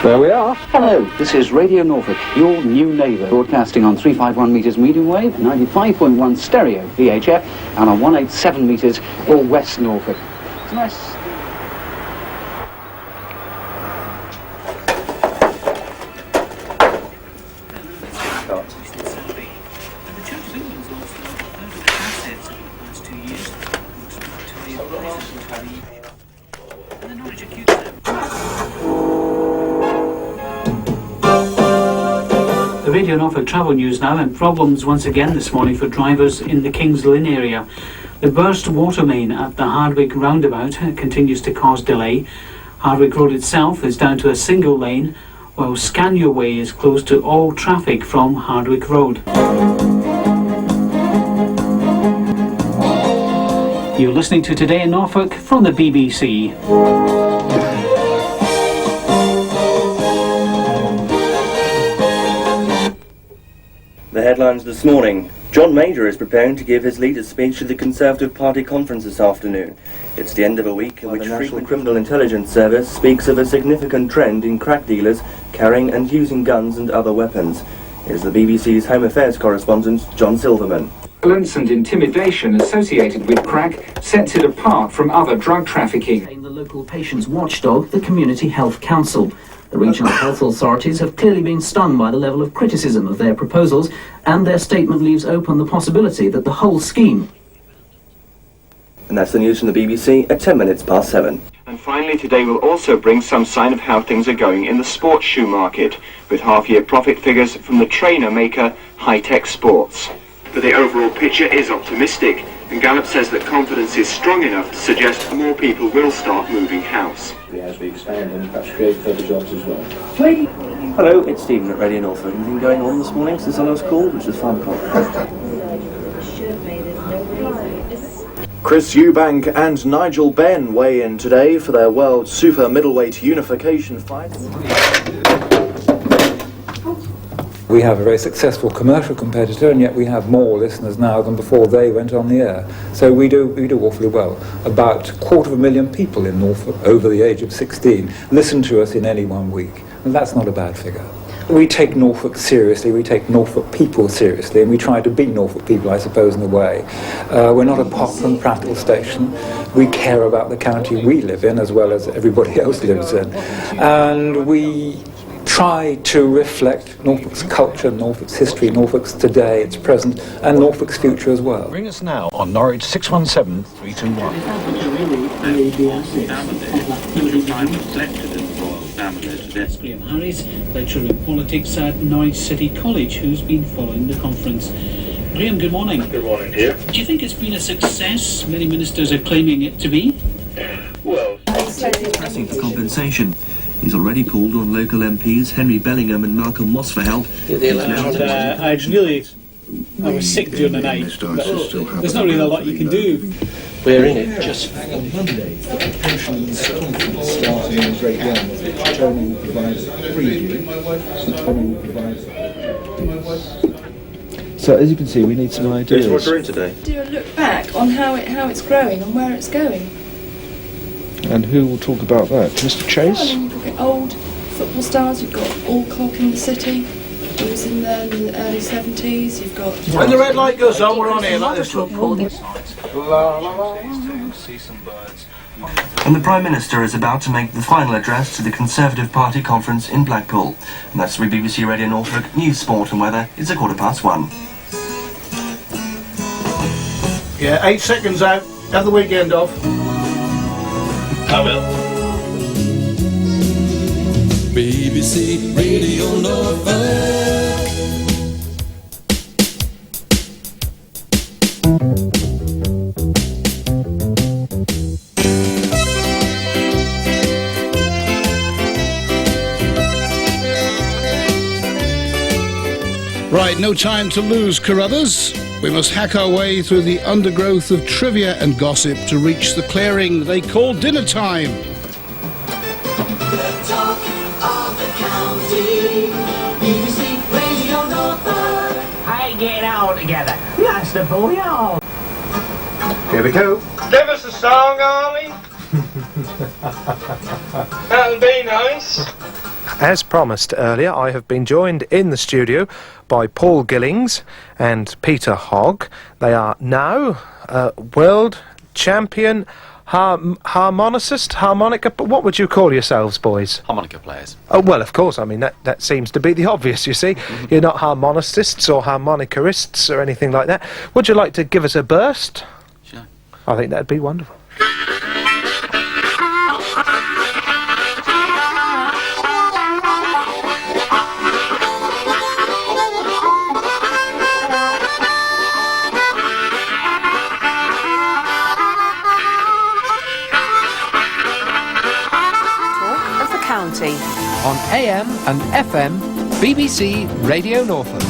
There we are. Hello, this is Radio Norfolk, your new neighbour, broadcasting on 351 metres medium wave, 95.1 stereo VHF, and on 187 metres for West Norfolk. It's nice. The Radio Norfolk travel news now, and problems once again this morning for drivers in the Kings Lynn area. The burst water main at the Hardwick roundabout continues to cause delay. Hardwick Road itself is down to a single lane, while Scania Way is closed to all traffic from Hardwick Road. You're listening to Today in Norfolk from the BBC. The headlines this morning. John Major is preparing to give his leader's speech to the Conservative Party conference this afternoon. It's the end of a week in which the National Criminal Intelligence Service speaks of a significant trend in crack dealers carrying and using guns and other weapons. Here's the BBC's Home Affairs correspondent, John Silverman. Violence and intimidation associated with crack sets it apart from other drug trafficking. The local patients watchdog, the Community Health Council. The regional health authorities have clearly been stung by the level of criticism of their proposals, and their statement leaves open the possibility that the whole scheme... And that's the news from the BBC at 10 minutes past 7. And finally, today will also bring some sign of how things are going in the sports shoe market, with half-year profit figures from the trainer maker High Tech Sports. But the overall picture is optimistic, and Gallup says that confidence is strong enough to suggest more people will start moving house. As we expand and perhaps create further jobs as well. Hello, it's Stephen at Radio Norfolk. Anything going on this morning since I last called, which is 5 o'clock? Chris Eubank and Nigel Benn weigh in today for their World Super Middleweight Unification fight. We have a very successful commercial competitor, and yet we have more listeners now than before they went on the air. So we do awfully well. About 250,000 people in Norfolk over the age of 16 listen to us in any 1 week, and that's not a bad figure. We take Norfolk seriously, we take Norfolk people seriously, and we try to be Norfolk people, I suppose, in a way. We're not a pop and prattle station. We care about the county we live in as well as everybody else lives in. And we try to reflect Norfolk's culture, Norfolk's history, Norfolk's today, its present, and Norfolk's future as well. Ring us now on Norwich 617 321. Graham Harris, lecturer in politics at Norwich City College, who's been following the conference. Graham, good morning. Good morning, dear. Do you think it's been a success? Many ministers are claiming it to be. Well, Pressing for compensation. He's already called on local MPs Henry Bellingham and Malcolm Moss for help. I was sick during the night, but there's not really a lot you can do. We're in it just on Monday. The pensions conference starting in Great Yarmouth, which Tony will provide a preview. So as you can see, we need some ideas. Here's what we're in today. Do a look back on how it's growing and where it's going. And who will talk about that? Mr. Chase? Well, you've got old football stars, you've got Alcock in the city, who was in there in the early 70s, you've got... When the red light goes on, we're on here like this. And the Prime Minister is about to make the final address to the Conservative Party conference in Blackpool. And that's with BBC Radio Norfolk News, Sport and Weather. It's 1:15. Yeah, 8 seconds out. Have the weekend off. I will. BBC Radio Norfolk. Right, no time to lose, Carruthers. We must hack our way through the undergrowth of trivia and gossip to reach the clearing they call dinner time. The talk of the county. BBC Radio Norfolk. Hey, get it all together. That's the bouillon. Here we go. Give us a song, Ollie. That'll be nice. As promised earlier, I have been joined in the studio by Paul Gillings and Peter Hogg. They are now world champion harmonica, but what would you call yourselves, boys? Harmonica players. Oh, well, of course, I mean, that seems to be the obvious, you see. You're not harmonicists or harmonicarists or anything like that. Would you like to give us a burst? Sure. I think that'd be wonderful. On AM and FM, BBC Radio Norfolk.